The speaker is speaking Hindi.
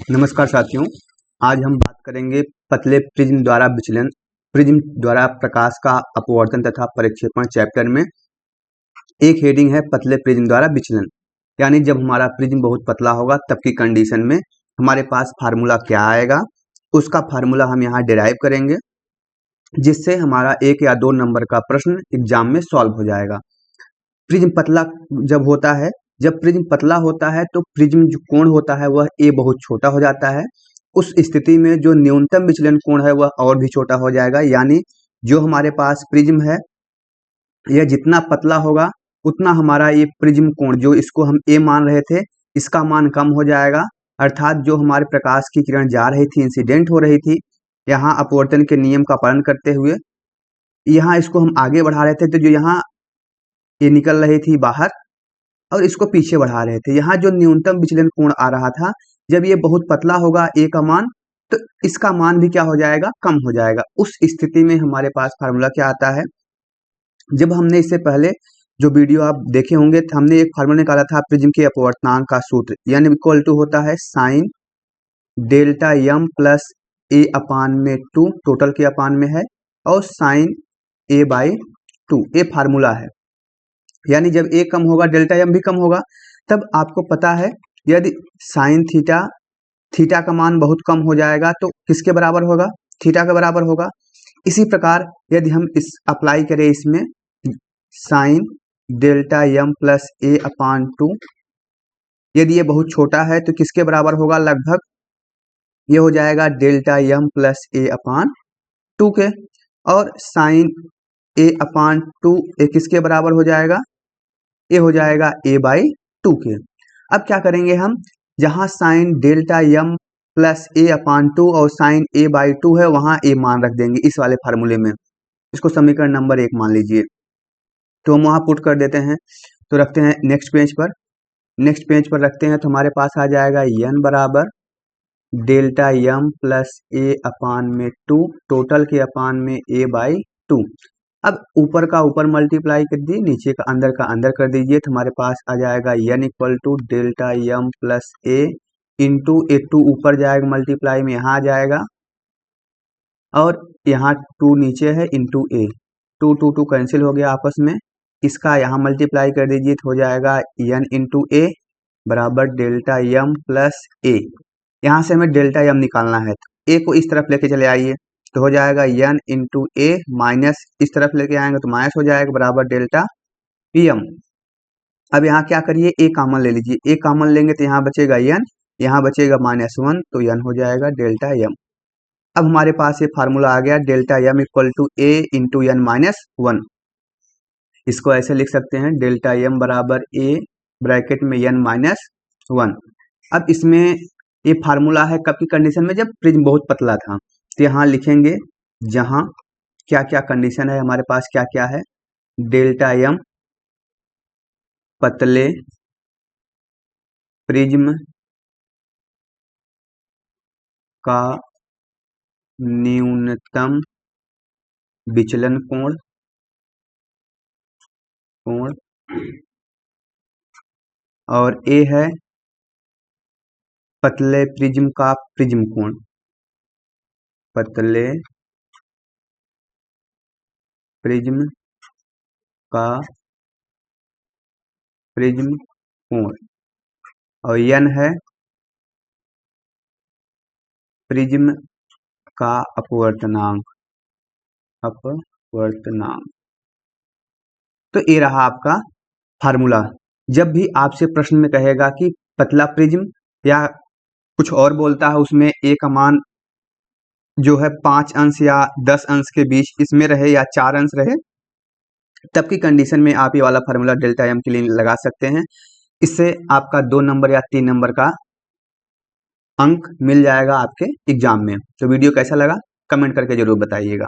नमस्कार साथियों, आज हम बात करेंगे पतले प्रिज्म द्वारा विचलन, प्रिज्म द्वारा प्रकाश का अपवर्तन तथा प्रक्षेपण चैप्टर में एक हेडिंग है पतले प्रिज्म द्वारा विचलन। यानी जब हमारा प्रिज्म बहुत पतला होगा तब की कंडीशन में हमारे पास फार्मूला क्या आएगा, उसका फार्मूला हम यहाँ डिराइव करेंगे, जिससे हमारा 1 या 2 नंबर का प्रश्न एग्जाम में सॉल्व हो जाएगा। प्रिज्म पतला जब होता है, जब प्रिज्म पतला होता है तो प्रिज्म जो कोण होता है वह ए बहुत छोटा हो जाता है। उस स्थिति में जो न्यूनतम विचलन कोण है वह और भी छोटा हो जाएगा। यानी जो हमारे पास प्रिज्म है यह जितना पतला होगा उतना हमारा ये प्रिज्म कोण, जो इसको हम ए मान रहे थे, इसका मान कम हो जाएगा। अर्थात जो हमारे प्रकाश की किरण जा रही थी, इंसिडेंट हो रही थी, यहाँ अपवर्तन के नियम का पालन करते हुए यहाँ इसको हम आगे बढ़ा रहे थे, तो जो यहाँ ये निकल रही थी बाहर और इसको पीछे बढ़ा रहे थे। यहाँ जो न्यूनतम विचलन कोण आ रहा था, जब ये बहुत पतला होगा ए का मान, तो इसका मान भी क्या हो जाएगा, कम हो जाएगा। उस स्थिति में हमारे पास फार्मूला क्या आता है, जब हमने इससे पहले जो वीडियो आप देखे होंगे, हमने एक फार्मूला निकाला था प्रिज्म के अपवर्तनांक का सूत्र, यानी इक्वल टू होता है साइन डेल्टा एम प्लस ए अपान में 2, टोटल के अपान में है, और साइन ए बाई 2, ये फार्मूला है। यानी जब ए कम होगा डेल्टा एम भी कम होगा। तब आपको पता है यदि साइन थीटा का मान बहुत कम हो जाएगा तो किसके बराबर होगा, थीटा के बराबर होगा। इसी प्रकार यदि हम इस अप्लाई करें इसमें साइन डेल्टा एम प्लस ए अपान 2, यदि ये बहुत छोटा है तो किसके बराबर होगा, लगभग ये हो जाएगा डेल्टा एम प्लस ए अपान 2 के, और साइन ए अपान 2 ए किसके बराबर हो जाएगा, ये हो जाएगा ए बाई 2 के। अब क्या करेंगे हम, जहां साइन डेल्टा एम प्लस ए अपान 2 और साइन ए बाई 2 है, वहां ए मान रख देंगे इस वाले फार्मूले में। इसको समीकरण नंबर 1 मान लीजिए, तो हम वहां पुट कर देते हैं। तो रखते हैं नेक्स्ट पेज पर, नेक्स्ट पेज पर रखते हैं तो हमारे पास आ जाएगा एन बराबर डेल्टा एम प्लस ए अपान में 2, टोटल के अपान में ए बाई 2। अब ऊपर का ऊपर मल्टीप्लाई कर दिए, नीचे का अंदर कर दीजिए, तो हमारे पास आ जाएगा N equal to delta M plus A into A 2 ऊपर जाएगा मल्टीप्लाई में, यहाँ आ जाएगा, और यहाँ 2 नीचे है इंटू ए, 2 कैंसिल हो गया आपस में, इसका यहाँ मल्टीप्लाई कर दीजिए तो हो जाएगा एन इंटू ए बराबर डेल्टा एम प्लस ए। यहाँ से हमें डेल्टा एम निकालना है, तो ए को इस तरफ लेके चले आइए, तो हो जाएगा एन इंटू ए माइनस इस तरफ लेके आएंगे तो माइनस हो जाएगा बराबर डेल्टा एम। अब यहाँ क्या करिए, ए कॉमन ले लीजिए, ए कॉमन लेंगे तो यहाँ बचेगा एन, यहाँ बचेगा -1, तो एन हो जाएगा डेल्टा एम। अब हमारे पास ये फार्मूला आ गया, delta M equal to A into N -1। इसको ऐसे लिख सकते हैं, डेल्टा एम बराबर ए ब्रैकेट में एन -1। अब इसमें ये फार्मूला है कब की कंडीशन में, जब प्रिज्म बहुत पतला था। तो यहाँ लिखेंगे जहां क्या क्या कंडीशन है हमारे पास, क्या क्या है, डेल्टा एम पतले प्रिज्म का न्यूनतम विचलन कोण और ए है पतले प्रिज्म का प्रिज्म कोण, पतले प्रिज्म का प्रिज्म कोण, और एन है प्रिज्म का अपवर्तनांक, तो ये रहा आपका फार्मूला। जब भी आपसे प्रश्न में कहेगा कि पतला प्रिज्म या कुछ और बोलता है, उसमें ए का मान जो है 5 अंश या 10 अंश के बीच इसमें रहे या 4 अंश रहे, तब की कंडीशन में आप ये वाला फार्मूला डेल्टा एम के लिए लगा सकते हैं। इससे आपका 2 नंबर या 3 नंबर का अंक मिल जाएगा आपके एग्जाम में। तो वीडियो कैसा लगा कमेंट करके जरूर बताइएगा।